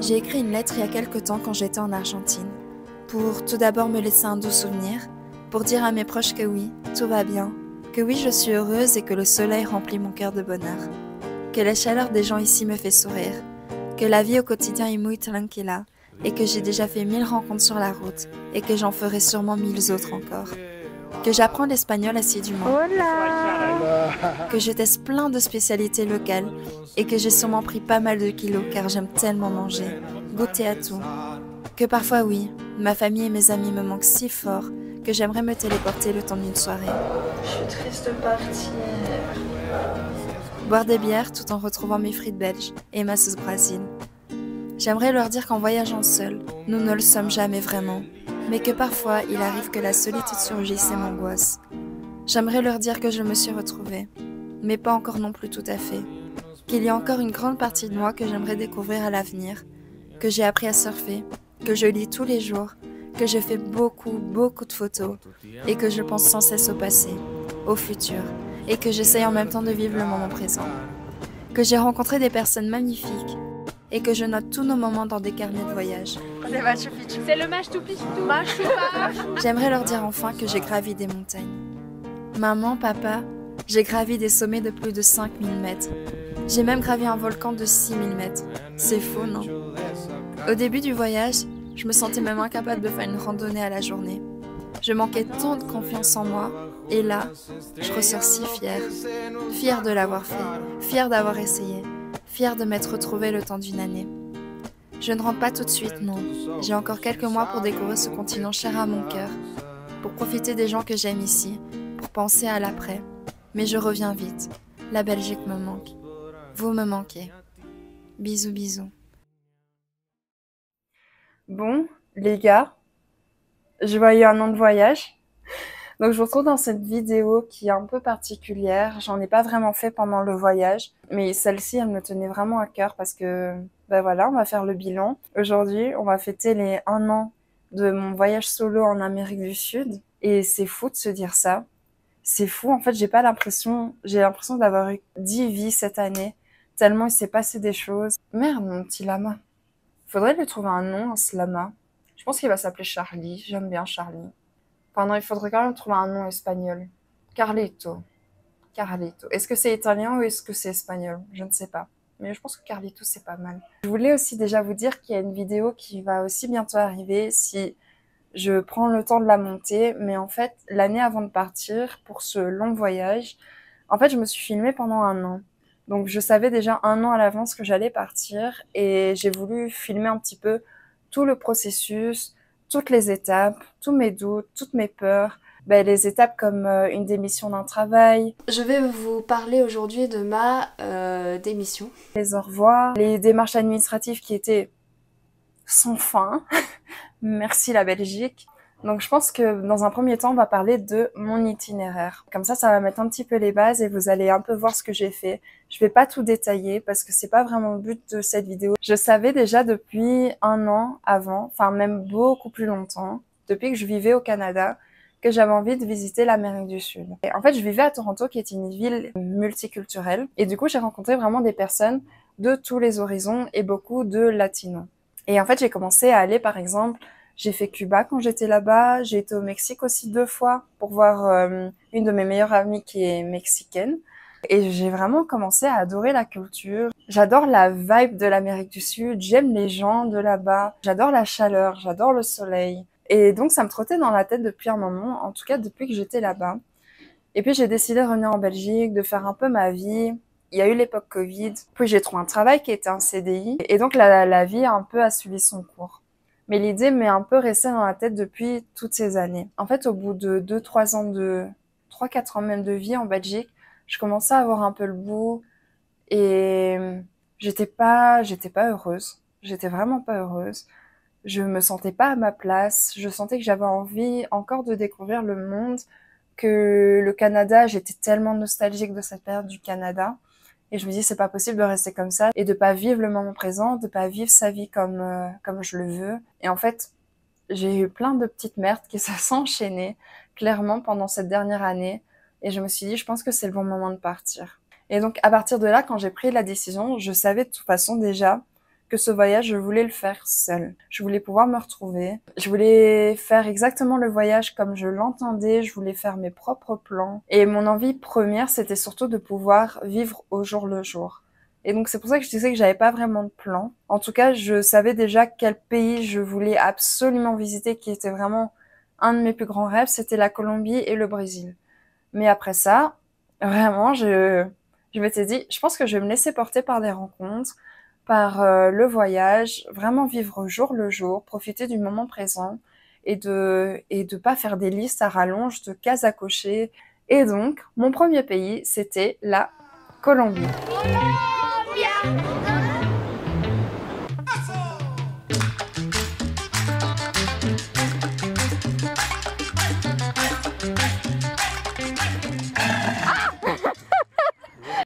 J'ai écrit une lettre il y a quelque temps quand j'étais en Argentine, pour tout d'abord me laisser un doux souvenir, pour dire à mes proches que oui, tout va bien, que oui, je suis heureuse et que le soleil remplit mon cœur de bonheur, que la chaleur des gens ici me fait sourire, que la vie au quotidien est muy tranquila, et que j'ai déjà fait 1000 rencontres sur la route, et que j'en ferai sûrement 1000 autres encore. Que j'apprends l'espagnol assidûment. Hola. Que je teste plein de spécialités locales et que j'ai sûrement pris pas mal de kilos car j'aime tellement manger, goûter à tout. Que parfois oui, ma famille et mes amis me manquent si fort que j'aimerais me téléporter le temps d'une soirée. Je suis triste de partir. Boire des bières tout en retrouvant mes frites belges et ma sauce Brésil. J'aimerais leur dire qu'en voyageant seul, nous ne le sommes jamais vraiment, mais que parfois il arrive que la solitude surgisse et m'angoisse. J'aimerais leur dire que je me suis retrouvée, mais pas encore non plus tout à fait, qu'il y a encore une grande partie de moi que j'aimerais découvrir à l'avenir, que j'ai appris à surfer, que je lis tous les jours, que je fais beaucoup de photos, et que je pense sans cesse au passé, au futur, et que j'essaye en même temps de vivre le moment présent, que j'ai rencontré des personnes magnifiques, et que je note tous nos moments dans des carnets de voyage. C'est le Machu Picchu. J'aimerais leur dire enfin que j'ai gravi des montagnes. Maman, papa, j'ai gravi des sommets de plus de 5000 mètres. J'ai même gravi un volcan de 6000 mètres. C'est fou, non? Au début du voyage, je me sentais même incapable de faire une randonnée à la journée. Je manquais tant de confiance en moi, et là, je ressors si fière. Fière de l'avoir fait, fière d'avoir essayé, fière de m'être retrouvée le temps d'une année. Je ne rentre pas tout de suite, non. J'ai encore quelques mois pour découvrir ce continent cher à mon cœur, pour profiter des gens que j'aime ici, pour penser à l'après. Mais je reviens vite. La Belgique me manque. Vous me manquez. Bisous, bisous. Bon, les gars, je vois eu 1 an de voyage. Donc je vous retrouve dans cette vidéo qui est un peu particulière. J'en ai pas vraiment fait pendant le voyage, mais celle-ci, elle me tenait vraiment à cœur parce que, ben voilà, on va faire le bilan. Aujourd'hui, on va fêter les 1 an de mon voyage solo en Amérique du Sud. Et c'est fou de se dire ça. C'est fou, en fait, j'ai l'impression d'avoir eu 10 vies cette année, tellement il s'est passé des choses. Merde, mon petit lama. Faudrait lui trouver un nom, à ce lama. Je pense qu'il va s'appeler Charlie. J'aime bien Charlie. Enfin non, il faudrait quand même trouver un nom espagnol. Carlito. Carlito. Est-ce que c'est italien ou est-ce que c'est espagnol? Je ne sais pas. Mais je pense que Carlito, c'est pas mal. Je voulais aussi déjà vous dire qu'il y a une vidéo qui va aussi bientôt arriver si je prends le temps de la monter. Mais en fait, l'année avant de partir, pour ce long voyage, en fait, je me suis filmée pendant 1 an. Donc je savais déjà 1 an à l'avance que j'allais partir et j'ai voulu filmer un petit peu tout le processus, toutes les étapes, tous mes doutes, toutes mes peurs, les étapes comme une démission d'un travail. Je vais vous parler aujourd'hui de ma démission. Les au revoir, les démarches administratives qui étaient sans fin. Merci la Belgique. Donc je pense que dans un premier temps, on va parler de mon itinéraire. Comme ça va mettre un petit peu les bases et vous allez un peu voir ce que j'ai fait. Je vais pas tout détailler parce que c'est pas vraiment le but de cette vidéo. Je savais déjà depuis 1 an avant, enfin même beaucoup plus longtemps, depuis que je vivais au Canada, que j'avais envie de visiter l'Amérique du Sud. Et en fait, je vivais à Toronto, qui est une ville multiculturelle. Et du coup, j'ai rencontré vraiment des personnes de tous les horizons et beaucoup de latinos. Et en fait, j'ai commencé à aller, par exemple, j'ai fait Cuba quand j'étais là-bas. J'ai été au Mexique aussi 2 fois pour voir une de mes meilleures amies qui est mexicaine. Et j'ai vraiment commencé à adorer la culture. J'adore la vibe de l'Amérique du Sud. J'aime les gens de là-bas. J'adore la chaleur. J'adore le soleil. Et donc, ça me trottait dans la tête depuis un moment. En tout cas, depuis que j'étais là-bas. Et puis, j'ai décidé de revenir en Belgique, de faire un peu ma vie. Il y a eu l'époque Covid. Puis, j'ai trouvé un travail qui était un CDI. Et donc, la vie a suivi son cours. Mais l'idée m'est un peu restée dans la tête depuis toutes ces années. En fait, au bout de 2-3 ans 3-4 ans même de vie en Belgique, je commençais à avoir un peu le goût et j'étais pas heureuse. J'étais vraiment pas heureuse. Je me sentais pas à ma place. Je sentais que j'avais envie encore de découvrir le monde, que le Canada, j'étais tellement nostalgique de cette période du Canada. Et je me dis, c'est pas possible de rester comme ça et de pas vivre le moment présent, de pas vivre sa vie comme je le veux. Et en fait, j'ai eu plein de petites merdes qui se sont enchaînées, clairement, pendant cette dernière année. Et je me suis dit, je pense que c'est le bon moment de partir. Et donc, à partir de là, quand j'ai pris la décision, je savais de toute façon déjà que ce voyage, je voulais le faire seule. Je voulais pouvoir me retrouver. Je voulais faire exactement le voyage comme je l'entendais. Je voulais faire mes propres plans. Et mon envie première, c'était surtout de pouvoir vivre au jour le jour. Et donc, c'est pour ça que je disais que j'avais pas vraiment de plan. En tout cas, je savais déjà quel pays je voulais absolument visiter, qui était vraiment un de mes plus grands rêves. C'était la Colombie et le Brésil. Mais après ça, vraiment, je m'étais dit, je pense que je vais me laisser porter par des rencontres, par le voyage, vraiment vivre au jour le jour, profiter du moment présent et de pas faire des listes à rallonge de cases à cocher. Et donc, mon premier pays, c'était la Colombie.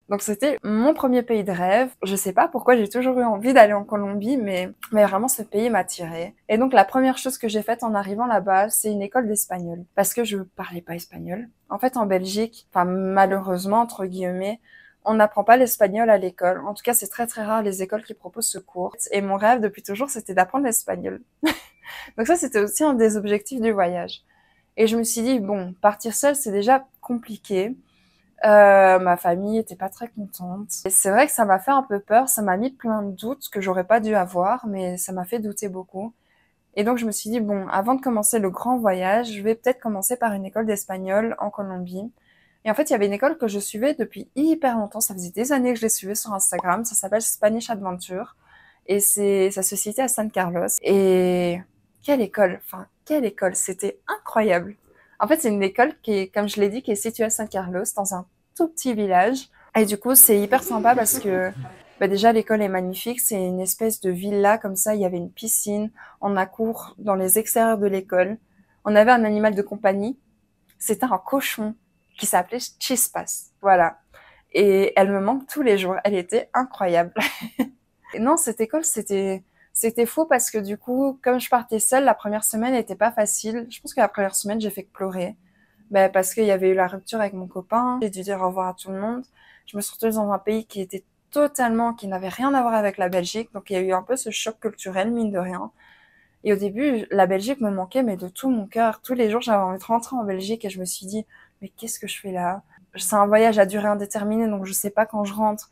Donc c'était mon premier pays de rêve. Je sais pas pourquoi j'ai toujours eu envie d'aller en Colombie, mais vraiment ce pays m'attirait. Et donc la première chose que j'ai faite en arrivant là-bas, c'est une école d'espagnol. Parce que je parlais pas espagnol. En fait, en Belgique, enfin malheureusement, entre guillemets, on n'apprend pas l'espagnol à l'école. En tout cas, c'est très très rare les écoles qui proposent ce cours. Et mon rêve depuis toujours, c'était d'apprendre l'espagnol. Donc ça, c'était aussi un des objectifs du voyage. Et je me suis dit, bon, partir seule, c'est déjà compliqué. Ma famille était pas très contente. Et c'est vrai que ça m'a fait un peu peur, ça m'a mis plein de doutes que j'aurais pas dû avoir, mais ça m'a fait douter beaucoup. Et donc je me suis dit, bon, avant de commencer le grand voyage, je vais peut-être commencer par une école d'espagnol en Colombie. Et en fait, il y avait une école que je suivais depuis hyper longtemps, ça faisait des années que je les suivais sur Instagram, ça s'appelle Spanish Adventure. Et ça se situe à San Carlos. Et quelle école, c'était incroyable. En fait, c'est une école qui est, comme je l'ai dit, qui est située à San Carlos, dans un tout petit village. Et du coup, c'est hyper sympa parce que déjà, l'école est magnifique. C'est une espèce de villa comme ça. Il y avait une piscine. On a cours dans les extérieurs de l'école. On avait un animal de compagnie. C'était un cochon qui s'appelait Chispas. Voilà. Et elle me manque tous les jours. Elle était incroyable. Et non, cette école, c'était fou parce que du coup, comme je partais seule, la première semaine n'était pas facile. Je pense que la première semaine, j'ai fait que pleurer. Parce qu'il y avait eu la rupture avec mon copain. J'ai dû dire au revoir à tout le monde. Je me suis retrouvée dans un pays qui n'avait rien à voir avec la Belgique. Donc il y a eu un peu ce choc culturel, mine de rien. Et au début, la Belgique me manquait, mais de tout mon cœur. Tous les jours, j'avais envie de rentrer en Belgique et je me suis dit, mais qu'est-ce que je fais là? C'est un voyage à durée indéterminée, donc je sais pas quand je rentre.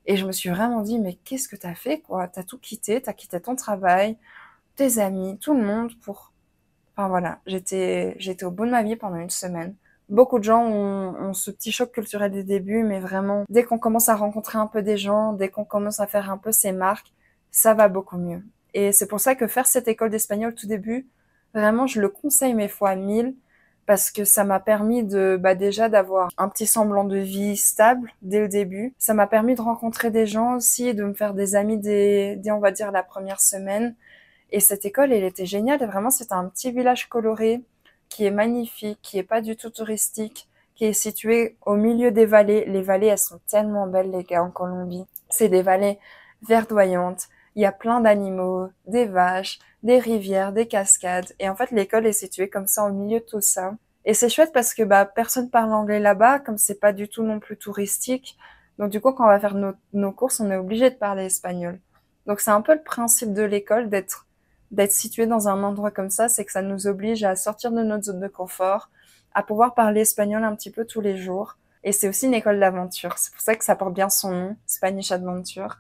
Et je me suis vraiment dit, mais qu'est-ce que t'as fait, quoi? T'as tout quitté, t'as quitté ton travail, tes amis, tout le monde Enfin voilà, j'étais au bout de ma vie pendant une semaine. Beaucoup de gens ont ce petit choc culturel des débuts, mais vraiment, dès qu'on commence à rencontrer un peu des gens, dès qu'on commence à faire un peu ses marques, ça va beaucoup mieux. Et c'est pour ça que faire cette école d'espagnol tout début, vraiment, je le conseille 1000 fois, parce que ça m'a permis déjà d'avoir un petit semblant de vie stable dès le début. Ça m'a permis de rencontrer des gens aussi et de me faire des amis dès on va dire la première semaine. Et cette école, elle était géniale. Et vraiment, c'est un petit village coloré qui est magnifique, qui est pas du tout touristique, qui est situé au milieu des vallées. Les vallées, elles sont tellement belles, les gars, en Colombie. C'est des vallées verdoyantes. Il y a plein d'animaux, des vaches, des rivières, des cascades. Et en fait, l'école est située comme ça au milieu de tout ça. Et c'est chouette parce que personne parle anglais là-bas, comme c'est pas du tout non plus touristique. Donc du coup, quand on va faire nos courses, on est obligé de parler espagnol. Donc c'est un peu le principe de l'école d'être situé dans un endroit comme ça, c'est que ça nous oblige à sortir de notre zone de confort, à pouvoir parler espagnol un petit peu tous les jours. Et c'est aussi une école d'aventure. C'est pour ça que ça porte bien son nom, Spanish Adventure.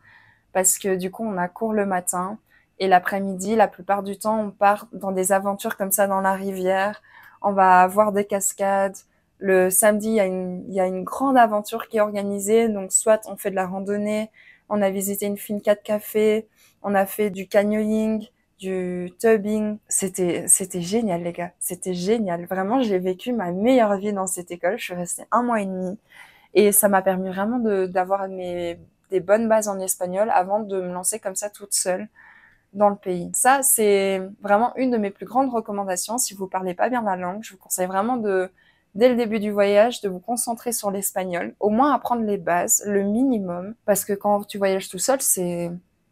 Parce que du coup, on a cours le matin et l'après-midi, la plupart du temps, on part dans des aventures comme ça dans la rivière. On va voir des cascades. Le samedi, il y a une grande aventure qui est organisée. Donc, soit on fait de la randonnée, on a visité une finca de café, on a fait du canyoning, du tubing. C'était génial, les gars. C'était génial. Vraiment, j'ai vécu ma meilleure vie dans cette école. Je suis restée 1 mois et demi. Et ça m'a permis vraiment d'avoir des bonnes bases en espagnol avant de me lancer comme ça toute seule dans le pays. Ça, c'est vraiment une de mes plus grandes recommandations. Si vous parlez pas bien la langue, je vous conseille vraiment dès le début du voyage, de vous concentrer sur l'espagnol. Au moins apprendre les bases, le minimum. Parce que quand tu voyages tout seul,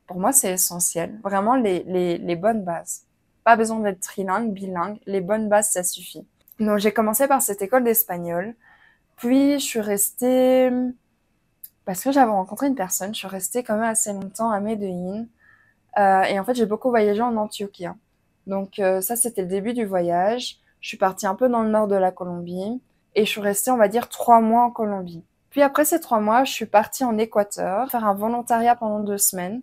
pour moi, c'est essentiel. Vraiment les bonnes bases. Pas besoin d'être trilingue, bilingue. Les bonnes bases, ça suffit. Donc, j'ai commencé par cette école d'espagnol. Puis je suis restée, parce que j'avais rencontré une personne, je suis restée quand même assez longtemps à Medellín. Et en fait, j'ai beaucoup voyagé en Antioquia. Donc ça, c'était le début du voyage. Je suis partie un peu dans le nord de la Colombie. Et je suis restée, on va dire, 3 mois en Colombie. Puis après ces 3 mois, je suis partie en Équateur, faire un volontariat pendant 2 semaines.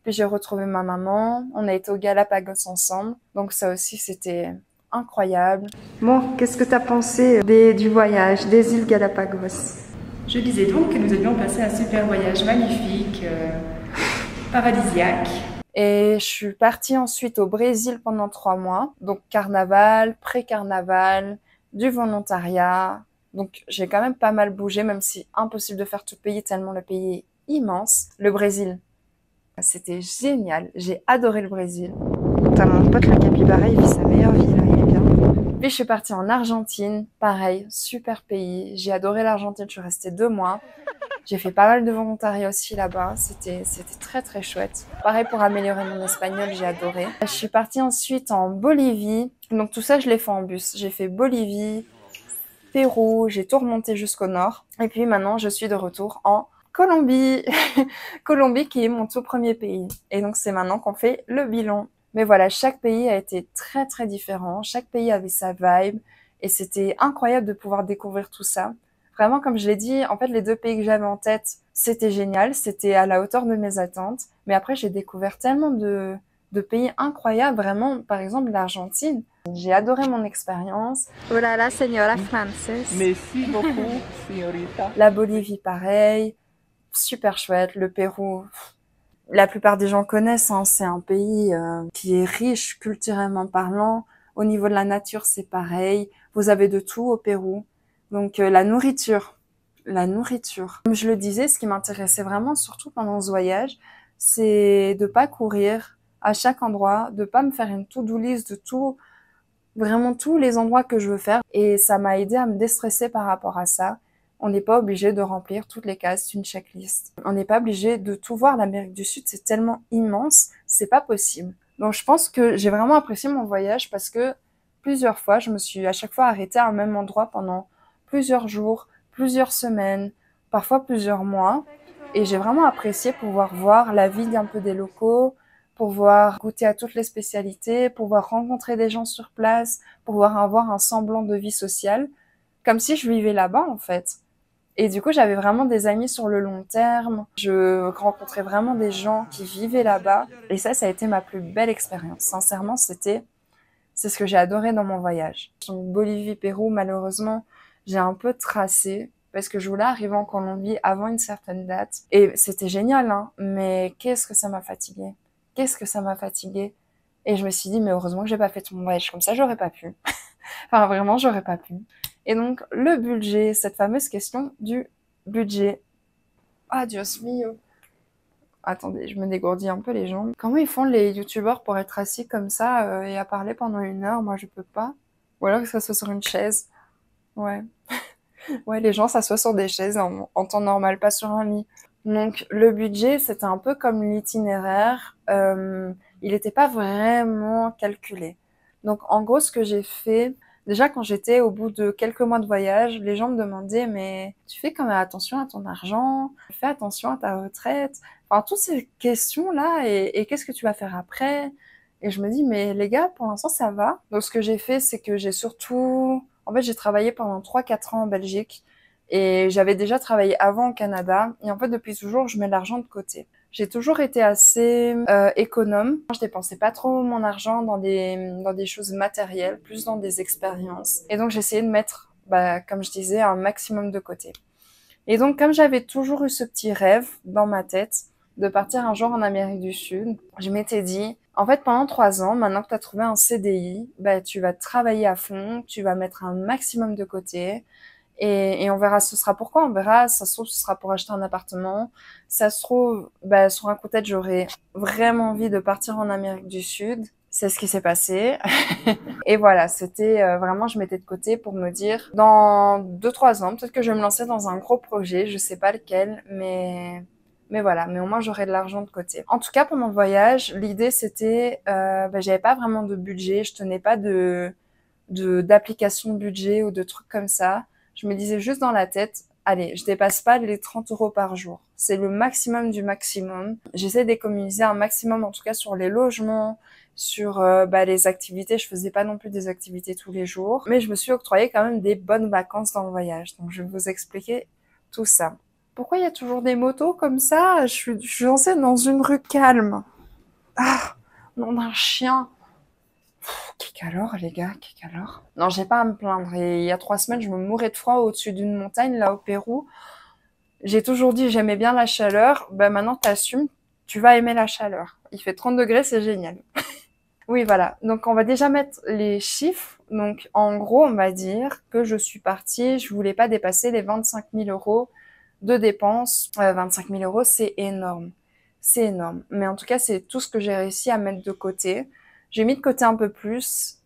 Puis j'ai retrouvé ma maman. On a été au Galapagos ensemble. Donc ça aussi, c'était incroyable. Bon, qu'est-ce que t'as pensé du voyage, des îles Galapagos? Je disais donc que nous avions passé un super voyage magnifique, paradisiaque. Et je suis partie ensuite au Brésil pendant 3 mois. Donc carnaval, pré-carnaval, du volontariat. Donc j'ai quand même pas mal bougé, même si impossible de faire tout le pays tellement le pays est immense. Le Brésil, c'était génial. J'ai adoré le Brésil. T'as mon pote le capybara, il vit sa meilleure vie là, il est bien. Puis je suis partie en Argentine, pareil, super pays. J'ai adoré l'Argentine, je suis restée 2 mois. J'ai fait pas mal de volontariat aussi là-bas, c'était très très chouette. Pareil pour améliorer mon espagnol, j'ai adoré. Je suis partie ensuite en Bolivie, donc tout ça je l'ai fait en bus. J'ai fait Bolivie, Pérou, j'ai tout remonté jusqu'au nord. Et puis maintenant je suis de retour en Colombie. Colombie qui est mon tout premier pays. Et donc c'est maintenant qu'on fait le bilan. Mais voilà, chaque pays a été très très différent, chaque pays avait sa vibe. Et c'était incroyable de pouvoir découvrir tout ça. Vraiment, comme je l'ai dit, en fait, les 2 pays que j'avais en tête, c'était génial, c'était à la hauteur de mes attentes. Mais après, j'ai découvert tellement de pays incroyables, vraiment, par exemple, l'Argentine. J'ai adoré mon expérience. Oh là là, señora Frances. Merci beaucoup, señorita. La Bolivie, pareil, super chouette. Le Pérou, la plupart des gens connaissent, hein, c'est un pays qui est riche culturellement parlant. Au niveau de la nature, c'est pareil. Vous avez de tout au Pérou. Donc la nourriture. Comme je le disais, ce qui m'intéressait vraiment, surtout pendant ce voyage, c'est de pas courir à chaque endroit, de pas me faire une to-do list de tout, vraiment tous les endroits que je veux faire. Et ça m'a aidé à me déstresser par rapport à ça. On n'est pas obligé de remplir toutes les cases d'une checklist. On n'est pas obligé de tout voir. L'Amérique du Sud, c'est tellement immense, c'est pas possible. Donc je pense que j'ai vraiment apprécié mon voyage parce que plusieurs fois, je me suis à chaque fois arrêtée à un même endroit pendant plusieurs jours, plusieurs semaines, parfois plusieurs mois. Et j'ai vraiment apprécié pouvoir voir la vie d'un peu des locaux, pouvoir goûter à toutes les spécialités, pouvoir rencontrer des gens sur place, pouvoir avoir un semblant de vie sociale, comme si je vivais là-bas en fait. Et du coup, j'avais vraiment des amis sur le long terme. Je rencontrais vraiment des gens qui vivaient là-bas. Et ça a été ma plus belle expérience. Sincèrement, c'est ce que j'ai adoré dans mon voyage. Donc Bolivie, Pérou, malheureusement, j'ai un peu tracé parce que je voulais arriver en Colombie avant une certaine date. Et c'était génial, hein, mais qu'est-ce que ça m'a fatiguée. Et je me suis dit, mais heureusement que j'ai pas fait tout mon voyage comme ça, j'aurais pas pu. Enfin, vraiment, j'aurais pas pu. Et donc, le budget, cette fameuse question du budget. Ah, Dios mio. Attendez, je me dégourdis un peu les jambes. Comment ils font les youtubeurs pour être assis comme ça et à parler pendant 1 heure? Moi, je peux pas. Ou alors que ça soit sur une chaise. Ouais. Ouais, les gens s'assoient sur des chaises en temps normal, pas sur un lit. Donc, le budget, c'était un peu comme l'itinéraire. Il n'était pas vraiment calculé. Donc, en gros, ce que j'ai fait, déjà quand j'étais au bout de quelques mois de voyage, les gens me demandaient, mais tu fais quand même attention à ton argent, fais attention à ta retraite. Enfin, toutes ces questions-là, et qu'est-ce que tu vas faire après? Et je me dis, mais les gars, pour l'instant, ça va. Donc, ce que j'ai fait, c'est que j'ai j'ai travaillé pendant 3-4 ans en Belgique. Et j'avais déjà travaillé avant au Canada. Et en fait, depuis toujours, je mets de l'argent de côté. J'ai toujours été assez économe. Je dépensais pas trop mon argent dans des choses matérielles, plus dans des expériences. Et donc, j'essayais de mettre, comme je disais, un maximum de côté. Et donc, comme j'avais toujours eu ce petit rêve dans ma tête de partir un jour en Amérique du Sud, je m'étais dit, en fait, pendant 3 ans, maintenant que tu as trouvé un CDI, tu vas travailler à fond, tu vas mettre un maximum de côté. Et on verra, ce sera pourquoi, on verra, ça se trouve, ce sera pour acheter un appartement. Ça se trouve, sur un coup de tête, j'aurais vraiment envie de partir en Amérique du Sud. C'est ce qui s'est passé. Et voilà, c'était vraiment, je mettais de côté pour me dire, dans 2-3 ans, peut-être que je vais me lancer dans un gros projet, je sais pas lequel, mais voilà, mais au moins j'aurai de l'argent de côté. En tout cas, pour mon voyage, l'idée c'était, j'avais pas vraiment de budget, je tenais pas d'application de budget ou de trucs comme ça. je me disais juste dans la tête, allez, je dépasse pas les 30 € par jour. C'est le maximum du maximum. J'essaie d'économiser un maximum, en tout cas sur les logements, sur les activités. Je faisais pas non plus des activités tous les jours, mais je me suis octroyé quand même des bonnes vacances dans le voyage. Donc je vais vous expliquer tout ça. Pourquoi il y a toujours des motos comme ça? Je suis censée être dans une rue calme. Ah, nom d'un chien. Qu'alors, les gars, qu'alors. Non, j'ai pas à me plaindre. Et il y a 3 semaines, je me mourais de froid au-dessus d'une montagne, là, au Pérou. J'ai toujours dit, j'aimais bien la chaleur. Ben, maintenant, t'assumes, tu vas aimer la chaleur. Il fait 30 degrés, c'est génial. Oui, voilà. Donc, on va déjà mettre les chiffres. Donc, en gros, on va dire que je suis partie, je voulais pas dépasser les 25 000 € de dépenses. 25 000 €, c'est énorme. C'est énorme. Mais en tout cas, c'est tout ce que j'ai réussi à mettre de côté. J'ai mis de côté un peu plus.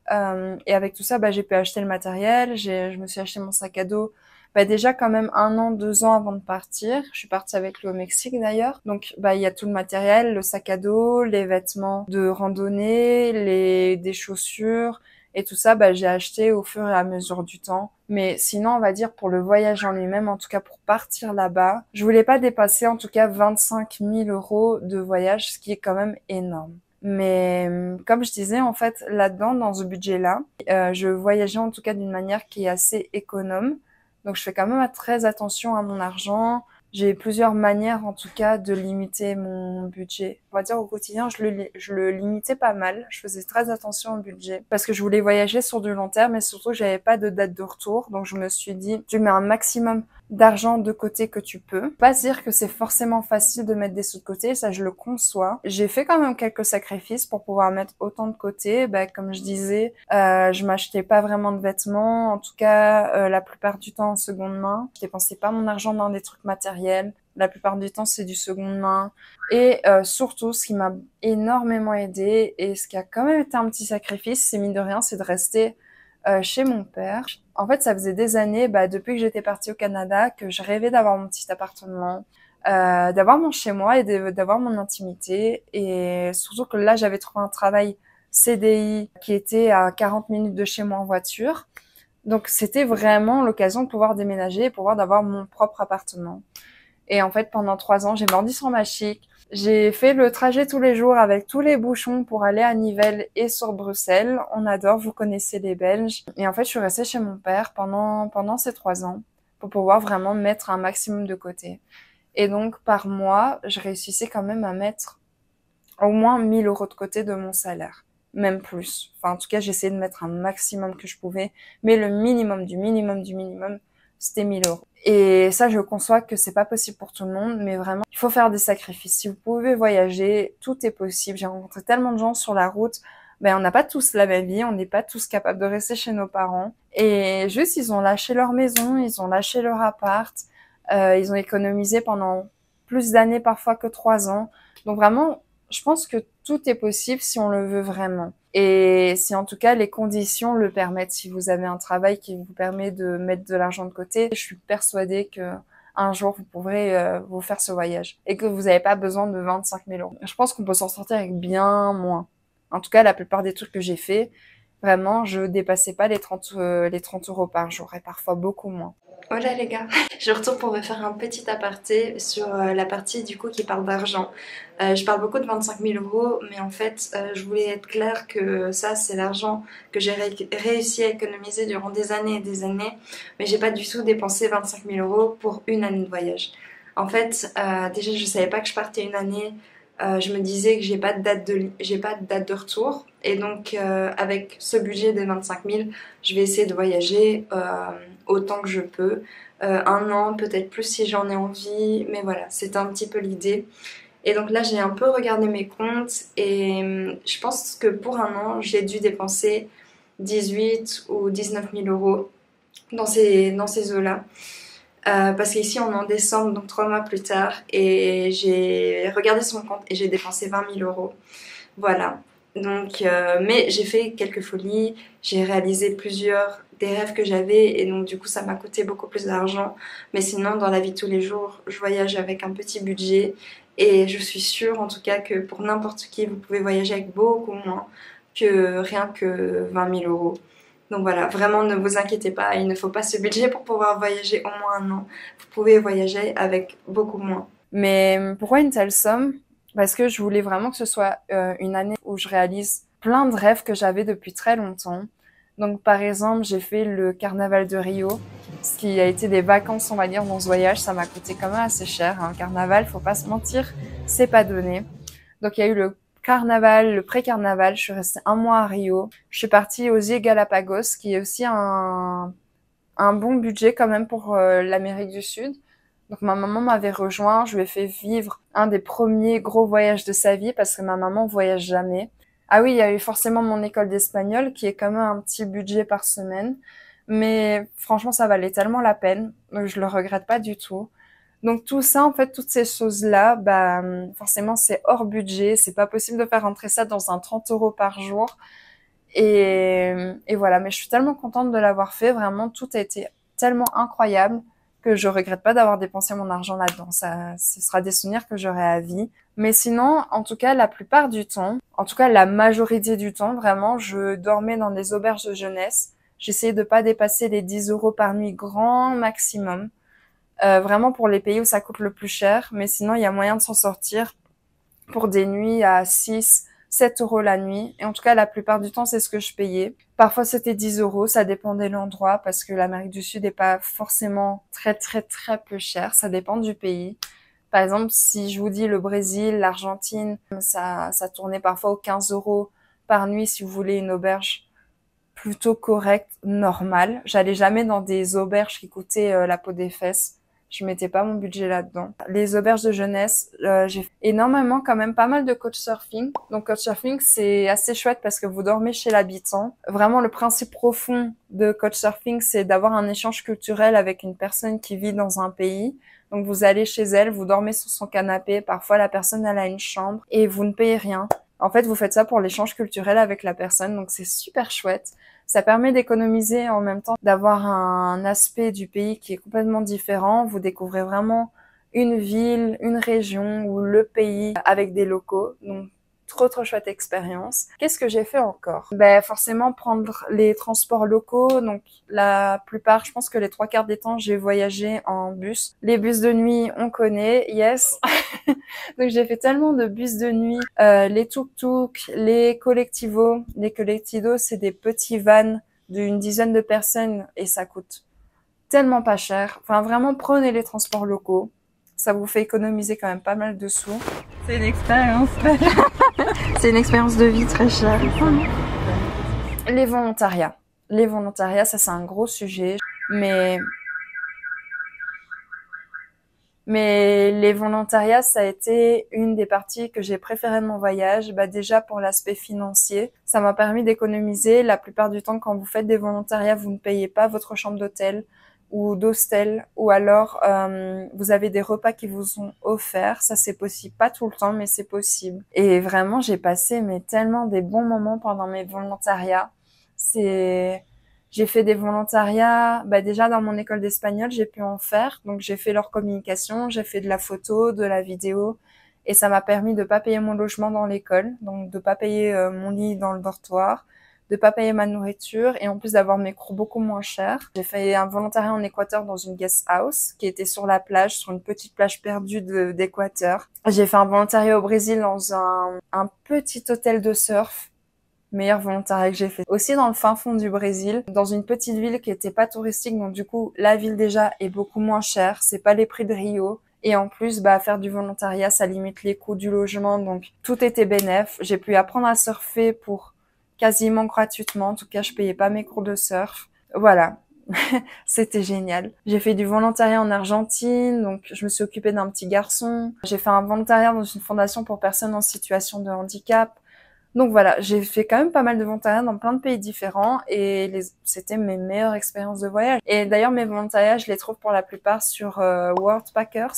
Et avec tout ça, j'ai pu acheter le matériel. Je me suis acheté mon sac à dos. Déjà quand même 1 an, 2 ans avant de partir. Je suis partie avec lui au Mexique d'ailleurs. Donc il y a tout le matériel, le sac à dos, les vêtements de randonnée, des chaussures et tout ça, j'ai acheté au fur et à mesure du temps. Mais sinon, on va dire pour le voyage en lui-même, en tout cas pour partir là-bas, je voulais pas dépasser en tout cas 25 000 € de voyage, ce qui est quand même énorme. Mais comme je disais, en fait, là-dedans, dans ce budget-là, je voyageais en tout cas d'une manière qui est assez économe. Donc je fais quand même très attention à mon argent. J'ai plusieurs manières en tout cas de limiter mon budget. On va dire au quotidien, je le limitais pas mal. Je faisais très attention au budget parce que je voulais voyager sur du long terme et surtout j'avais pas de date de retour. Donc je me suis dit, tu mets un maximum d'argent de côté que tu peux. Pas se dire que c'est forcément facile de mettre des sous de côté, ça je le conçois. J'ai fait quand même quelques sacrifices pour pouvoir mettre autant de côté. Comme je disais, je m'achetais pas vraiment de vêtements, en tout cas la plupart du temps en seconde main. Je dépensais pas mon argent dans des trucs matériels. La plupart du temps, c'est du seconde main. Et surtout, ce qui m'a énormément aidé et ce qui a quand même été un petit sacrifice, c'est mine de rien, c'est de rester chez mon père. En fait, ça faisait des années, depuis que j'étais partie au Canada, que je rêvais d'avoir mon petit appartement, d'avoir mon chez-moi et d'avoir mon intimité. Et surtout que là, j'avais trouvé un travail CDI qui était à 40 minutes de chez moi en voiture. Donc, c'était vraiment l'occasion de pouvoir déménager et pouvoir d'avoir mon propre appartement. Et en fait, pendant 3 ans, j'ai mordu sur ma chic. J'ai fait le trajet tous les jours avec tous les bouchons pour aller à Nivelles et sur Bruxelles. On adore, vous connaissez les Belges. Et en fait, je suis restée chez mon père pendant ces 3 ans pour pouvoir vraiment mettre un maximum de côté. Et donc, par mois, je réussissais quand même à mettre au moins 1 000 € de côté de mon salaire. Même plus. Enfin, en tout cas, j'essayais de mettre un maximum que je pouvais. Mais le minimum du minimum du minimum, c'était 1 000 €. Et ça, je conçois que c'est pas possible pour tout le monde, mais vraiment, il faut faire des sacrifices. Si vous pouvez voyager, tout est possible. J'ai rencontré tellement de gens sur la route. On n'a pas tous la même vie, on n'est pas tous capables de rester chez nos parents. Et juste, ils ont lâché leur maison, ils ont lâché leur appart, ils ont économisé pendant plus d'années parfois que 3 ans. Donc vraiment, je pense que tout est possible si on le veut vraiment. Et si en tout cas les conditions le permettent, si vous avez un travail qui vous permet de mettre de l'argent de côté, je suis persuadée que un jour vous pourrez vous faire ce voyage et que vous n'avez pas besoin de 25 000 €. Je pense qu'on peut s'en sortir avec bien moins. En tout cas, la plupart des trucs que j'ai fait, vraiment, je dépassais pas les 30 € par jour et parfois beaucoup moins. Voilà les gars, je retourne pour me faire un petit aparté sur la partie du coup qui parle d'argent. Je parle beaucoup de 25 000 €, mais en fait je voulais être claire que ça c'est l'argent que j'ai réussi à économiser durant des années et des années, mais j'ai pas du tout dépensé 25 000 € pour une année de voyage. En fait, déjà je savais pas que je partais une année. Je me disais que j'ai pas de date de retour et donc avec ce budget de 25 000, je vais essayer de voyager autant que je peux, 1 an peut-être plus si j'en ai envie, mais voilà, c'est un petit peu l'idée. Et donc là j'ai un peu regardé mes comptes et je pense que pour 1 an j'ai dû dépenser 18 ou 19 000 € dans ces eaux-là. Parce qu'ici on est en décembre, donc 3 mois plus tard, et j'ai regardé son compte et j'ai dépensé 20 000 €. Voilà. Donc, mais j'ai fait quelques folies, j'ai réalisé plusieurs des rêves que j'avais et donc du coup ça m'a coûté beaucoup plus d'argent. Mais sinon dans la vie de tous les jours, je voyage avec un petit budget et je suis sûre en tout cas que pour n'importe qui, vous pouvez voyager avec beaucoup moins que rien que 20 000 €. Donc voilà, vraiment ne vous inquiétez pas, il ne faut pas ce budget pour pouvoir voyager au moins un an. Vous pouvez voyager avec beaucoup moins. Mais pourquoi une telle somme? Parce que je voulais vraiment que ce soit une année où je réalise plein de rêves que j'avais depuis très longtemps. Donc par exemple, j'ai fait le carnaval de Rio, ce qui a été des vacances, on va dire, dans ce voyage. Ça m'a coûté quand même assez cher. Un carnaval, faut pas se mentir, c'est pas donné. Donc il y a eu le carnaval, le pré-carnaval. Je suis restée un mois à Rio. Je suis partie aux îles Galapagos, qui est aussi un bon budget quand même pour l'Amérique du Sud. Donc ma maman m'avait rejoint, je lui ai fait vivre un des premiers gros voyages de sa vie parce que ma maman voyage jamais. Ah oui, il y a eu forcément mon école d'espagnol qui est quand même un petit budget par semaine, mais franchement ça valait tellement la peine, donc je le regrette pas du tout. Donc tout ça, en fait, toutes ces choses-là, bah forcément c'est hors budget, c'est pas possible de faire rentrer ça dans un 30 € par jour. Et voilà, mais je suis tellement contente de l'avoir fait, vraiment tout a été tellement incroyable que je regrette pas d'avoir dépensé mon argent là-dedans. Ça, ce sera des souvenirs que j'aurai à vie. Mais sinon, en tout cas, la plupart du temps, en tout cas la majorité du temps, vraiment, je dormais dans des auberges de jeunesse. J'essayais de pas dépasser les 10 € par nuit grand maximum. Vraiment pour les pays où ça coûte le plus cher. Mais sinon, il y a moyen de s'en sortir pour des nuits à 6, 7 € la nuit. Et en tout cas, la plupart du temps, c'est ce que je payais. Parfois, c'était 10 €. Ça dépendait de l'endroit parce que l'Amérique du Sud n'est pas forcément très, très, très peu cher. Ça dépend du pays. Par exemple, si je vous dis le Brésil, l'Argentine, ça tournait parfois aux 15 € par nuit si vous voulez une auberge plutôt correcte, normale. J'allais jamais dans des auberges qui coûtaient la peau des fesses. Je mettais pas mon budget là-dedans. Les auberges de jeunesse, j'ai fait énormément quand même pas mal de couchsurfing. Donc couchsurfing, c'est assez chouette parce que vous dormez chez l'habitant. Vraiment, le principe profond de couchsurfing, c'est d'avoir un échange culturel avec une personne qui vit dans un pays. Donc vous allez chez elle, vous dormez sur son canapé. Parfois, la personne, elle a une chambre et vous ne payez rien. En fait, vous faites ça pour l'échange culturel avec la personne. Donc c'est super chouette. Ça permet d'économiser en même temps, d'avoir un aspect du pays qui est complètement différent. Vous découvrez vraiment une ville, une région ou le pays avec des locaux. Donc, trop chouette expérience. Qu'est-ce que j'ai fait encore? Ben, forcément prendre les transports locaux. Donc, la plupart, je pense que les 3/4 des temps, j'ai voyagé en bus. Les bus de nuit, on connaît, yes. Donc, j'ai fait tellement de bus de nuit. Les tuk-tuk, les collectivos. Les collectivos, c'est des petits vans d'une dizaine de personnes et ça coûte tellement pas cher. Enfin, vraiment, prenez les transports locaux. Ça vous fait économiser quand même pas mal de sous. C'est une expérience. C'est une expérience de vie très chère. Les volontariats. Les volontariats, ça c'est un gros sujet. Mais les volontariats, ça a été une des parties que j'ai préférées de mon voyage. Bah déjà pour l'aspect financier, ça m'a permis d'économiser. La plupart du temps, quand vous faites des volontariats, vous ne payez pas votre chambre d'hôtel ou d'hostel, ou alors vous avez des repas qui vous sont offerts. Ça c'est possible, pas tout le temps, mais c'est possible. Et vraiment, j'ai passé tellement des bons moments pendant mes volontariats. J'ai fait des volontariats, bah déjà dans mon école d'espagnol, j'ai pu en faire. Donc j'ai fait leur communication, j'ai fait de la photo, de la vidéo, et ça m'a permis de pas payer mon logement dans l'école, donc de pas payer mon lit dans le dortoir, de pas payer ma nourriture, et en plus d'avoir mes cours beaucoup moins chers. J'ai fait un volontariat en Équateur dans une guest house qui était sur la plage, sur une petite plage perdue d'Équateur. J'ai fait un volontariat au Brésil dans un petit hôtel de surf. Meilleur volontariat que j'ai fait. Aussi dans le fin fond du Brésil, dans une petite ville qui était pas touristique, donc du coup, la ville déjà est beaucoup moins chère, c'est pas les prix de Rio. Et en plus, bah, faire du volontariat, ça limite les coûts du logement, donc tout était bénef. J'ai pu apprendre à surfer pour quasiment gratuitement, en tout cas, je payais pas mes cours de surf. Voilà. C'était génial. J'ai fait du volontariat en Argentine, donc je me suis occupée d'un petit garçon. J'ai fait un volontariat dans une fondation pour personnes en situation de handicap. Donc voilà, j'ai fait quand même pas mal de volontariat dans plein de pays différents et c'était mes meilleures expériences de voyage. Et d'ailleurs, mes volontariats, je les trouve pour la plupart sur Worldpackers.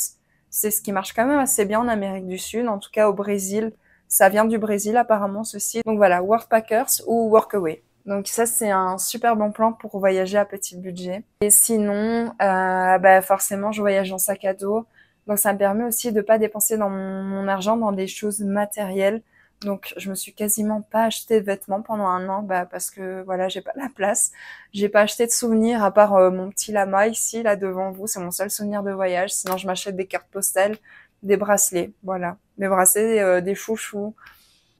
C'est ce qui marche quand même assez bien en Amérique du Sud, en tout cas au Brésil. Ça vient du Brésil apparemment, ceci. Donc voilà, Worldpackers ou Workaway. Donc ça, c'est un super bon plan pour voyager à petit budget. Et sinon, bah forcément, je voyage en sac à dos. Donc ça me permet aussi de pas dépenser mon argent dans des choses matérielles. Donc, je me suis quasiment pas acheté de vêtements pendant un an, parce que voilà, j'ai pas la place. J'ai pas acheté de souvenirs à part mon petit lama ici, là devant vous. C'est mon seul souvenir de voyage. Sinon, je m'achète des cartes postales, des bracelets, voilà, des bracelets, des chouchous.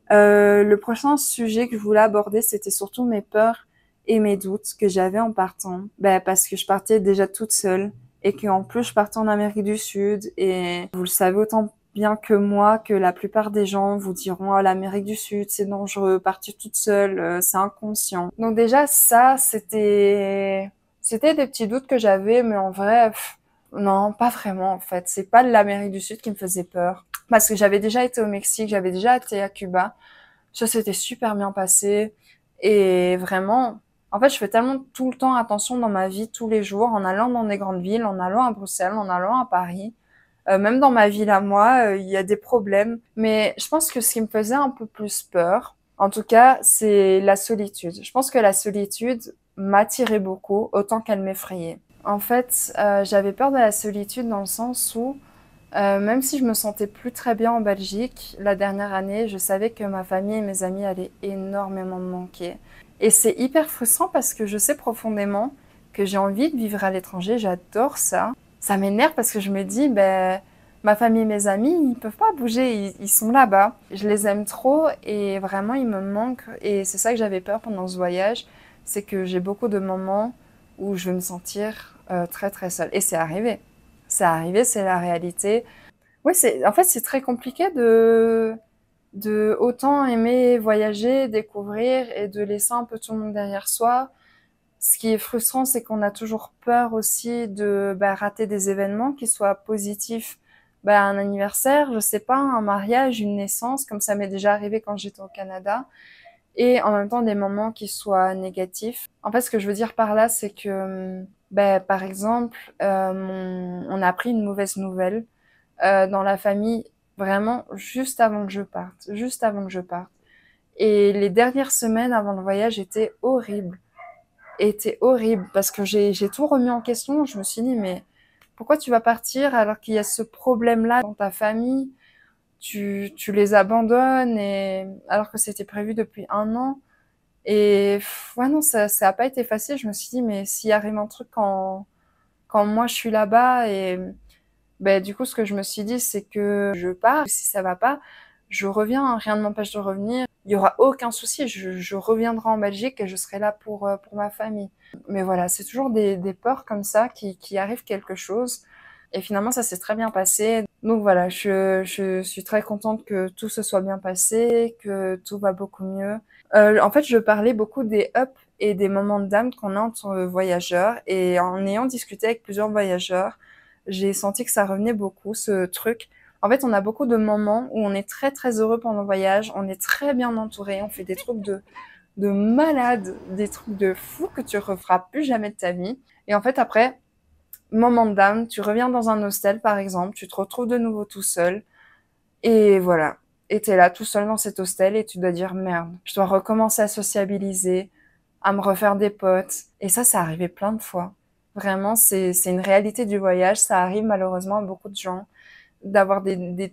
Le prochain sujet que je voulais aborder, c'était surtout mes peurs et mes doutes que j'avais en partant. Parce que je partais déjà toute seule et qu'en plus je partais en Amérique du Sud et vous le savez autant bien que moi que la plupart des gens vous diront l'Amérique du Sud c'est dangereux, partir toute seule, c'est inconscient. Donc déjà ça c'était des petits doutes que j'avais, mais en vrai non, pas vraiment en fait. C'est pas l'Amérique du Sud qui me faisait peur parce que j'avais déjà été au Mexique, j'avais déjà été à Cuba. Ça s'était super bien passé et vraiment en fait, je fais tellement tout le temps attention dans ma vie, tous les jours, en allant dans des grandes villes, en allant à Bruxelles, en allant à Paris. Même dans ma ville à moi, il y a des problèmes. Mais je pense que ce qui me faisait un peu plus peur, en tout cas, c'est la solitude. Je pense que la solitude m'attirait beaucoup, autant qu'elle m'effrayait. En fait, j'avais peur de la solitude dans le sens où, même si je me sentais plus très bien en Belgique, la dernière année, je savais que ma famille et mes amis allaient énormément me manquer. Et c'est hyper frustrant parce que je sais profondément que j'ai envie de vivre à l'étranger, j'adore ça. Ça m'énerve parce que je me dis, ma famille et mes amis, ils peuvent pas bouger, ils sont là-bas. Je les aime trop et vraiment ils me manquent. Et c'est ça que j'avais peur pendant ce voyage, c'est que j'ai beaucoup de moments où je vais me sentir très très seule. Et c'est arrivé. C'est arrivé, c'est la réalité. Oui, en fait, c'est très compliqué de autant aimer voyager, découvrir et de laisser un peu tout le monde derrière soi. Ce qui est frustrant, c'est qu'on a toujours peur aussi de rater des événements qui soient positifs. Un anniversaire, je sais pas, un mariage, une naissance, comme ça m'est déjà arrivé quand j'étais au Canada. Et en même temps, des moments qui soient négatifs. En fait, ce que je veux dire par là, c'est que, par exemple, on a appris une mauvaise nouvelle dans la famille vraiment juste avant que je parte. Juste avant que je parte. Et les dernières semaines avant le voyage étaient horribles. Parce que j'ai tout remis en question. Je me suis dit, mais pourquoi tu vas partir alors qu'il y a ce problème-là dans ta famille? Tu les abandonnes et alors que c'était prévu depuis un an. Et ouais, non, ça a pas été facile. Je me suis dit, mais s'il arrive un truc quand moi je suis là-bas et du coup, ce que je me suis dit, c'est que je pars. Si ça va pas, je reviens. Rien ne m'empêche de revenir. Il y aura aucun souci. Je reviendrai en Belgique et je serai là pour ma famille. Mais voilà, c'est toujours des peurs comme ça qui arrive quelque chose. Et finalement, ça s'est très bien passé. Donc voilà, je suis très contente que tout se soit bien passé, que tout va beaucoup mieux. En fait, je parlais beaucoup des ups et des moments de down qu'on a entre voyageurs. Et en ayant discuté avec plusieurs voyageurs, j'ai senti que ça revenait beaucoup, ce truc. En fait, on a beaucoup de moments où on est très très heureux pendant le voyage, on est très bien entouré, on fait des trucs de malade, des trucs de fou que tu referas plus jamais de ta vie. Et en fait, après, moment de down, tu reviens dans un hostel par exemple, tu te retrouves de nouveau tout seul. Et voilà. Et t'es là tout seul dans cet hostel et tu dois dire merde, je dois recommencer à sociabiliser, à me refaire des potes. Et ça arrivait plein de fois. Vraiment, c'est une réalité du voyage. Ça arrive malheureusement à beaucoup de gens d'avoir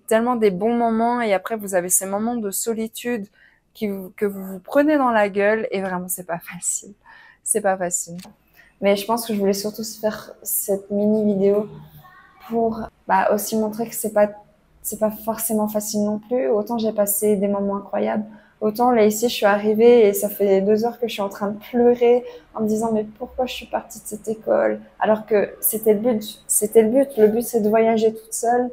tellement des bons moments et après vous avez ces moments de solitude que vous prenez dans la gueule et vraiment c'est pas facile. C'est pas facile. Mais je pense que je voulais surtout faire cette mini vidéo pour aussi montrer que c'est pas forcément facile non plus. Autant j'ai passé des moments incroyables, autant là ici je suis arrivée et ça fait 2 heures que je suis en train de pleurer en me disant mais pourquoi je suis partie de cette école alors que c'était le but. Le but c'est de voyager toute seule,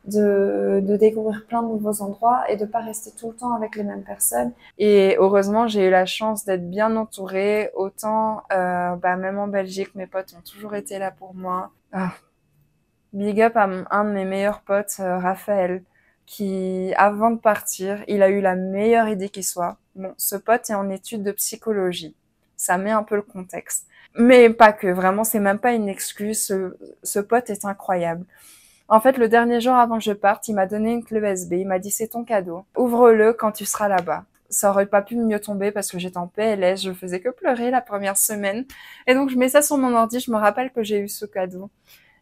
de découvrir plein de nouveaux endroits et de pas rester tout le temps avec les mêmes personnes. Et heureusement, j'ai eu la chance d'être bien entourée. Autant, même en Belgique, mes potes ont toujours été là pour moi. Big up à un de mes meilleurs potes, Raphaël, qui, avant de partir, il a eu la meilleure idée qui soit. Bon, ce pote est en études de psychologie. Ça met un peu le contexte. Mais pas que, vraiment, c'est même pas une excuse. Ce pote est incroyable. En fait, le dernier jour avant que je parte, il m'a donné une clé USB. Il m'a dit, c'est ton cadeau. Ouvre-le quand tu seras là-bas. Ça aurait pas pu mieux tomber parce que j'étais en PLS. Je faisais que pleurer la première semaine. Et donc, je mets ça sur mon ordi. Je me rappelle que j'ai eu ce cadeau.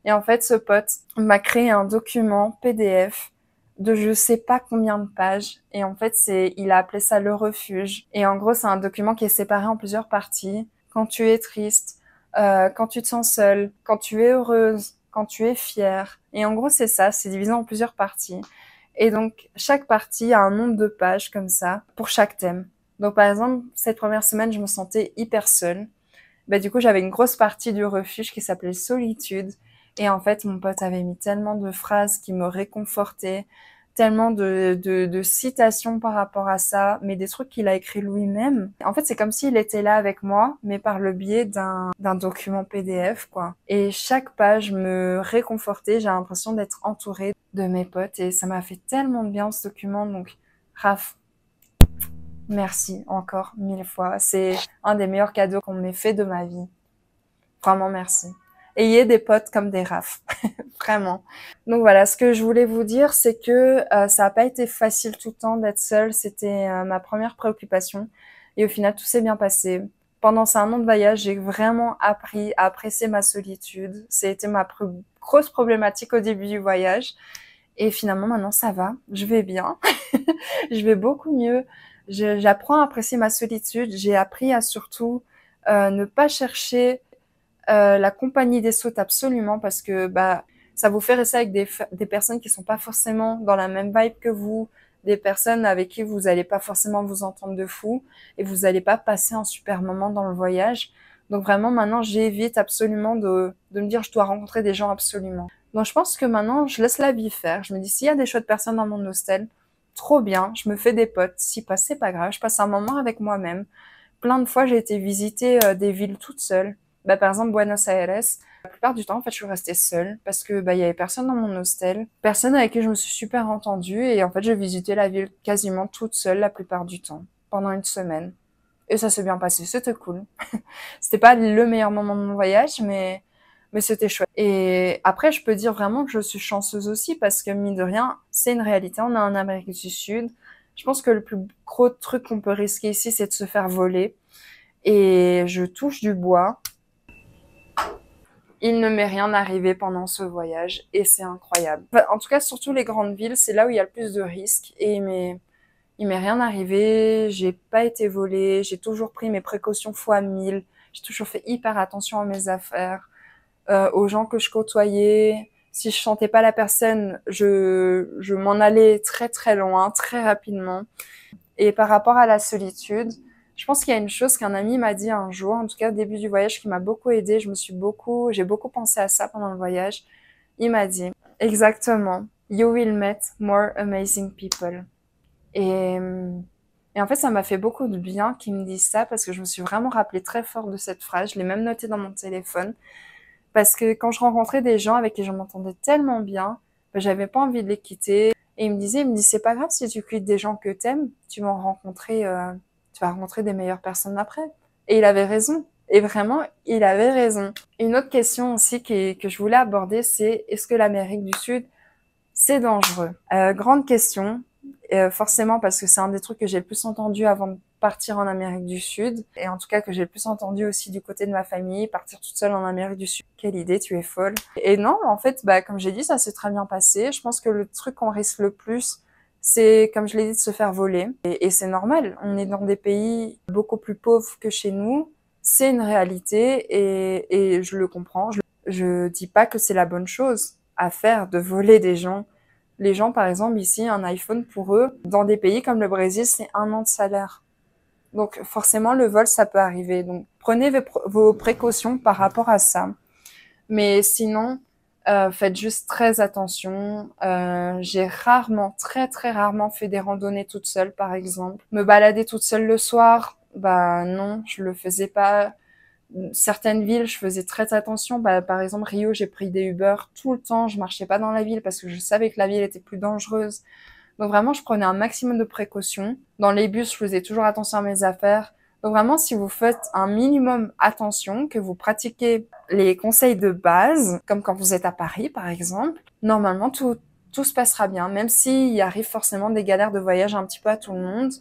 Et en fait, ce pote m'a créé un document PDF de je sais pas combien de pages. Et en fait, il a appelé ça le refuge. Et en gros, c'est un document qui est séparé en plusieurs parties. Quand tu es triste, quand tu te sens seule, quand tu es heureuse, quand tu es fière. Et en gros, c'est ça, c'est divisé en plusieurs parties. Et donc, chaque partie a un nombre de pages comme ça pour chaque thème. Donc, par exemple, cette première semaine, je me sentais hyper seule. Du coup, j'avais une grosse partie du refuge qui s'appelait solitude. Et en fait, mon pote avait mis tellement de phrases qui me réconfortaient, tellement de citations par rapport à ça, mais des trucs qu'il a écrit lui-même. En fait, c'est comme s'il était là avec moi, mais par le biais d'un document PDF, quoi. Et chaque page me réconfortait, j'ai l'impression d'être entourée de mes potes, et ça m'a fait tellement de bien, ce document. Donc, Raph, merci encore 1000 fois. C'est un des meilleurs cadeaux qu'on m'ait fait de ma vie. Vraiment, merci. Ayez des potes comme des Raph. Vraiment. Donc voilà, ce que je voulais vous dire, c'est que ça n'a pas été facile tout le temps d'être seule. C'était ma première préoccupation. Et au final, tout s'est bien passé. Pendant ces 1 an de voyage, j'ai vraiment appris à apprécier ma solitude. C'était ma plus grosse problématique au début du voyage. Et finalement, maintenant, ça va. Je vais bien. Je vais beaucoup mieux. J'apprends à apprécier ma solitude. J'ai appris à surtout ne pas chercher la compagnie des sottes absolument, parce que ça vous fait rester avec des personnes qui sont pas forcément dans la même vibe que vous, des personnes avec qui vous allez pas forcément vous entendre de fou et vous allez pas passer un super moment dans le voyage. Donc vraiment maintenant j'évite absolument de me dire je dois rencontrer des gens absolument. Donc je pense que maintenant je laisse la vie faire. Je me dis s'il y a des chouettes personnes dans mon hostel, trop bien, je me fais des potes. Si pas, c'est pas grave, je passe un moment avec moi-même. Plein de fois j'ai été visiter des villes toute seule. Par exemple, Buenos Aires, la plupart du temps, en fait, je suis restée seule parce que il y avait personne dans mon hostel, personne avec qui je me suis super entendue, et en fait, je visitais la ville quasiment toute seule la plupart du temps, pendant 1 semaine. Et ça s'est bien passé, c'était cool. C'était pas le meilleur moment de mon voyage, mais c'était chouette. Et après, je peux dire vraiment que je suis chanceuse aussi parce que, mine de rien, c'est une réalité. On est en Amérique du Sud. Je pense que le plus gros truc qu'on peut risquer ici, c'est de se faire voler. Et je touche du bois. Il ne m'est rien arrivé pendant ce voyage et c'est incroyable. En tout cas, surtout les grandes villes, c'est là où il y a le plus de risques, et il m'est rien arrivé, j'ai pas été volée, j'ai toujours pris mes précautions fois 1000, j'ai toujours fait hyper attention à mes affaires, aux gens que je côtoyais. Si je sentais pas la personne, je m'en allais très très loin, très rapidement. Et par rapport à la solitude, je pense qu'il y a une chose qu'un ami m'a dit un jour, en tout cas au début du voyage, qui m'a beaucoup aidée. J'ai beaucoup pensé à ça pendant le voyage. Il m'a dit, exactement, you will meet more amazing people. Et en fait, ça m'a fait beaucoup de bien qu'il me dise ça, parce que je me suis vraiment rappelée très fort de cette phrase. Je l'ai même notée dans mon téléphone. Parce que quand je rencontrais des gens avec qui je m'entendais tellement bien, j'avais pas envie de les quitter. Et il me dit, c'est pas grave si tu quittes des gens que t'aimes, tu vas rencontrer des meilleures personnes après. Et il avait raison. Et vraiment, il avait raison. Une autre question aussi que je voulais aborder, c'est est-ce que l'Amérique du Sud, c'est dangereux? Grande question. Forcément, parce que c'est un des trucs que j'ai le plus entendu avant de partir en Amérique du Sud. Et en tout cas, que j'ai le plus entendu aussi du côté de ma famille, partir toute seule en Amérique du Sud. Quelle idée, tu es folle. Et non, en fait, comme j'ai dit, ça s'est très bien passé. Je pense que le truc qu'on risque le plus, c'est, comme je l'ai dit, de se faire voler. Et c'est normal. On est dans des pays beaucoup plus pauvres que chez nous. C'est une réalité et je le comprends. Je dis pas que c'est la bonne chose à faire de voler des gens. Les gens, par exemple, ici, un iPhone pour eux, dans des pays comme le Brésil, c'est 1 an de salaire. Donc forcément, le vol, ça peut arriver. Donc prenez vos précautions par rapport à ça. Mais sinon, faites juste très attention. J'ai très très rarement fait des randonnées toute seule, par exemple. Me balader toute seule le soir, non, je le faisais pas. Certaines villes, je faisais très attention. Par exemple, Rio, j'ai pris des Uber tout le temps. Je marchais pas dans la ville parce que je savais que la ville était plus dangereuse. Donc vraiment, je prenais un maximum de précautions. Dans les bus, je faisais toujours attention à mes affaires. Donc vraiment, si vous faites un minimum attention, que vous pratiquez les conseils de base, comme quand vous êtes à Paris, par exemple, normalement, tout se passera bien. Même s'il arrive forcément des galères de voyage un petit peu à tout le monde.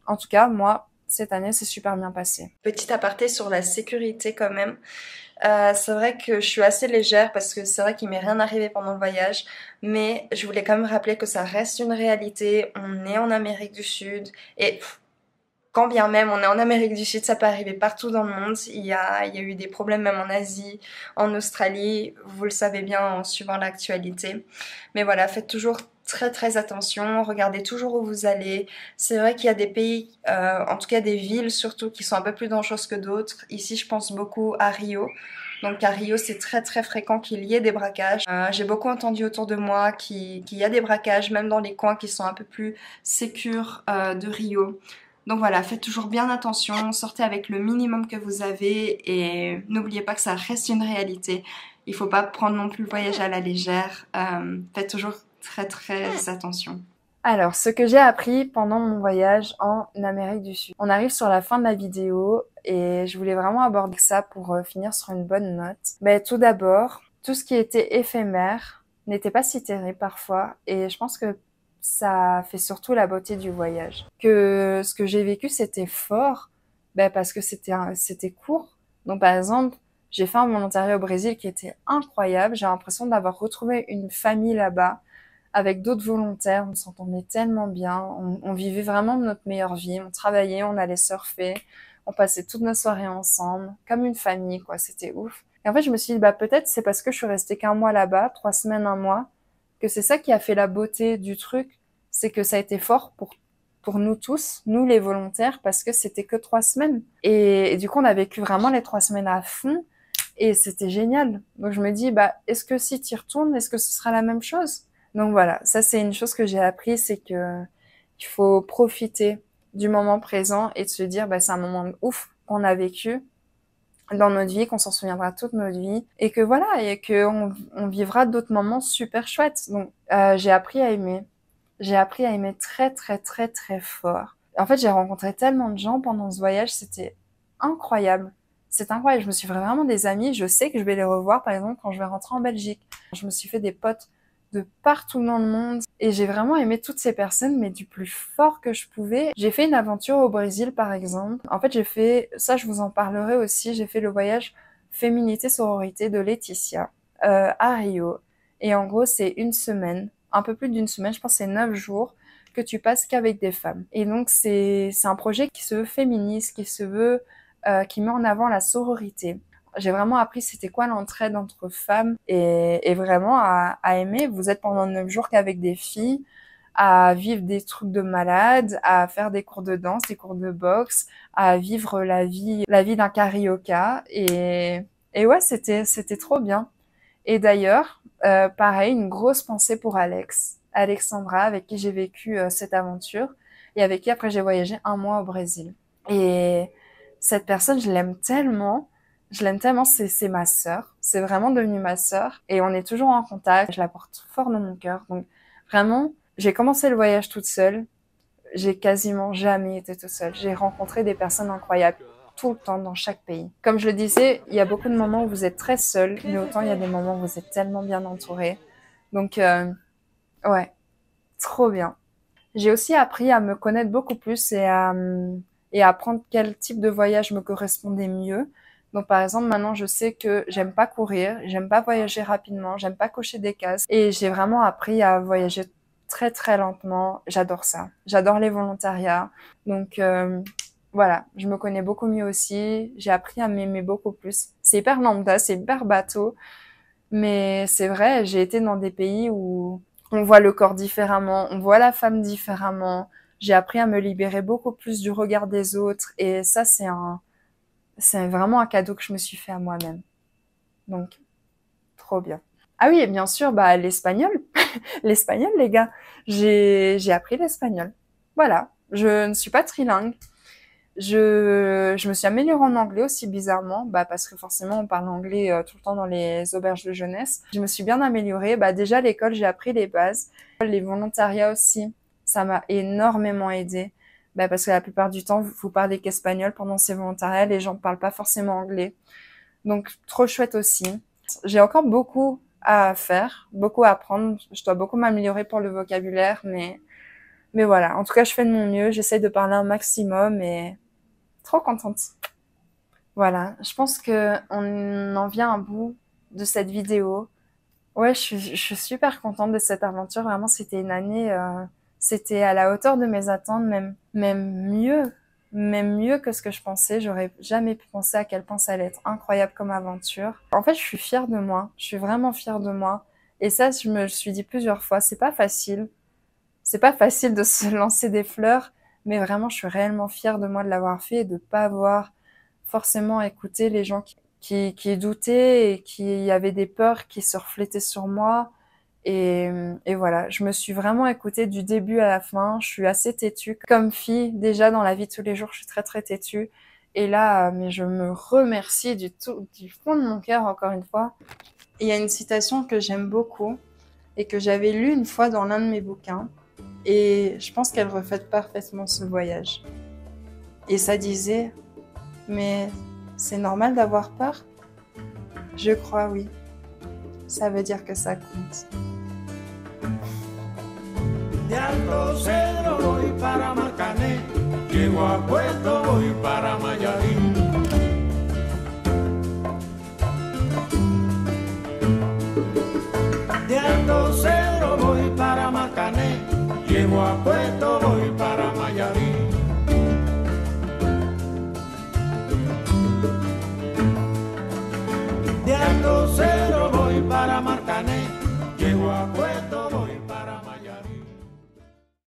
En tout cas, moi, cette année s'est super bien passée. Petit aparté sur la sécurité quand même. C'est vrai que je suis assez légère parce que c'est vrai qu'il m'est rien arrivé pendant le voyage, mais je voulais quand même rappeler que ça reste une réalité. On est en Amérique du Sud et quand bien même on est en Amérique du Sud, ça peut arriver partout dans le monde. Il y a eu des problèmes même en Asie, en Australie, vous le savez bien en suivant l'actualité. Mais voilà, faites toujours très très attention, regardez toujours où vous allez. C'est vrai qu'il y a des pays, en tout cas des villes surtout, qui sont un peu plus dangereuses que d'autres. Ici, je pense beaucoup à Rio. Donc à Rio, c'est très très fréquent qu'il y ait des braquages. J'ai beaucoup entendu autour de moi qu'il y a des braquages, même dans les coins qui sont un peu plus sécures de Rio. Donc voilà, faites toujours bien attention, sortez avec le minimum que vous avez et n'oubliez pas que ça reste une réalité. Il faut pas prendre non plus le voyage à la légère. Faites toujours très très attention. Alors, ce que j'ai appris pendant mon voyage en Amérique du Sud. On arrive sur la fin de la vidéo et je voulais vraiment aborder ça pour finir sur une bonne note. Mais tout d'abord, tout ce qui était éphémère n'était pas si terrible parfois et je pense que ça fait surtout la beauté du voyage. Que ce que j'ai vécu, c'était fort, parce que c'était court. Donc, par exemple, j'ai fait un volontariat au Brésil qui était incroyable. J'ai l'impression d'avoir retrouvé une famille là-bas avec d'autres volontaires. On s'entendait tellement bien. On vivait vraiment notre meilleure vie. On travaillait, on allait surfer. On passait toutes nos soirées ensemble, comme une famille, quoi. C'était ouf. Et en fait, je me suis dit, peut-être c'est parce que je suis restée qu'un mois là-bas, 3 semaines, un mois, que c'est ça qui a fait la beauté du truc, c'est que ça a été fort pour nous tous, nous les volontaires, parce que c'était que 3 semaines. Et du coup, on a vécu vraiment les 3 semaines à fond, et c'était génial. Donc je me dis, est-ce que si tu y retournes, est-ce que ce sera la même chose? Donc voilà, ça c'est une chose que j'ai appris, c'est que il faut profiter du moment présent et de se dire, c'est un moment ouf qu'on a vécu dans notre vie, qu'on s'en souviendra toute notre vie et que voilà, et que on vivra d'autres moments super chouettes. Donc j'ai appris à aimer très très très très fort. En fait, j'ai rencontré tellement de gens pendant ce voyage, c'était incroyable. C'est incroyable, je me suis fait vraiment des amis, je sais que je vais les revoir par exemple quand je vais rentrer en Belgique. Je me suis fait des potes de partout dans le monde et j'ai vraiment aimé toutes ces personnes, mais du plus fort que je pouvais. J'ai fait une aventure au Brésil par exemple. En fait, ça je vous en parlerai aussi, j'ai fait le voyage Féminité Sororité de Laetitia à Rio. Et en gros, c'est une semaine, un peu plus d'une semaine, je pense que c'est 9 jours, que tu passes qu'avec des femmes. Et donc c'est un projet qui se veut féministe, qui se veut, qui met en avant la sororité. J'ai vraiment appris c'était quoi l'entraide entre femmes et vraiment à aimer. Vous êtes pendant 9 jours qu'avec des filles, à vivre des trucs de malade, à faire des cours de danse, des cours de boxe, à vivre la vie d'un carioca. Et ouais, c'était trop bien. Et d'ailleurs, pareil, une grosse pensée pour Alexandra, avec qui j'ai vécu cette aventure et avec qui après j'ai voyagé 1 mois au Brésil. Et cette personne, je l'aime tellement, c'est ma sœur, c'est vraiment devenu ma sœur et on est toujours en contact, je la porte fort dans mon cœur. Donc vraiment, j'ai commencé le voyage toute seule, j'ai quasiment jamais été toute seule, j'ai rencontré des personnes incroyables tout le temps dans chaque pays. Comme je le disais, il y a beaucoup de moments où vous êtes très seul, mais autant il y a des moments où vous êtes tellement bien entouré. Donc ouais, trop bien. J'ai aussi appris à me connaître beaucoup plus et à apprendre quel type de voyage me correspondait mieux. Donc par exemple, maintenant je sais que j'aime pas courir, j'aime pas voyager rapidement, j'aime pas cocher des cases et j'ai vraiment appris à voyager très très lentement. J'adore ça. J'adore les volontariats. Donc voilà, je me connais beaucoup mieux aussi, j'ai appris à m'aimer beaucoup plus. C'est hyper lambda, c'est hyper bateau, mais c'est vrai, j'ai été dans des pays où on voit le corps différemment, on voit la femme différemment. J'ai appris à me libérer beaucoup plus du regard des autres et ça c'est vraiment un cadeau que je me suis fait à moi-même. Donc, trop bien. Ah oui, et bien sûr, l'espagnol. L'espagnol, les gars. J'ai appris l'espagnol. Voilà. Je ne suis pas trilingue. Je me suis améliorée en anglais aussi bizarrement, parce que forcément on parle anglais tout le temps dans les auberges de jeunesse. Je me suis bien améliorée. Déjà à l'école, j'ai appris les bases. Les volontariats aussi, ça m'a énormément aidée. Parce que la plupart du temps, vous parlez qu'espagnol pendant ces volontariats, les gens ne parlent pas forcément anglais. Donc, trop chouette aussi. J'ai encore beaucoup à faire, beaucoup à apprendre. Je dois beaucoup m'améliorer pour le vocabulaire, mais voilà. En tout cas, je fais de mon mieux. J'essaie de parler un maximum et Trop contente. Voilà, je pense qu'on en vient à bout de cette vidéo. Ouais, je suis super contente de cette aventure. Vraiment, c'était une année, c'était à la hauteur de mes attentes, même mieux que ce que je pensais. J'aurais jamais pu penser à quel point ça allait être incroyable comme aventure. En fait, je suis fière de moi. Je suis vraiment fière de moi. Et ça, je me suis dit plusieurs fois, c'est pas facile. C'est pas facile de se lancer des fleurs, mais vraiment, je suis réellement fière de moi de l'avoir fait et de pas avoir forcément écouté les gens qui doutaient et qui avaient des peurs qui se reflétaient sur moi. Et voilà, je me suis vraiment écoutée du début à la fin. Je suis assez têtue. Comme fille, déjà dans la vie de tous les jours, je suis très très têtue. Et là, mais je me remercie du fond de mon cœur encore une fois. Il y a une citation que j'aime beaucoup et que j'avais lue une fois dans l'un de mes bouquins. Et je pense qu'elle reflète parfaitement ce voyage. Et ça disait, mais c'est normal d'avoir peur? Je crois oui. Ça veut dire que ça compte. De Alto Cedro voy para Marcané, llego a Puerto voy para Mayarín. De Alto Cedro voy para Marcané, llego a Puerto voy para Mayarín. De Alto Cedro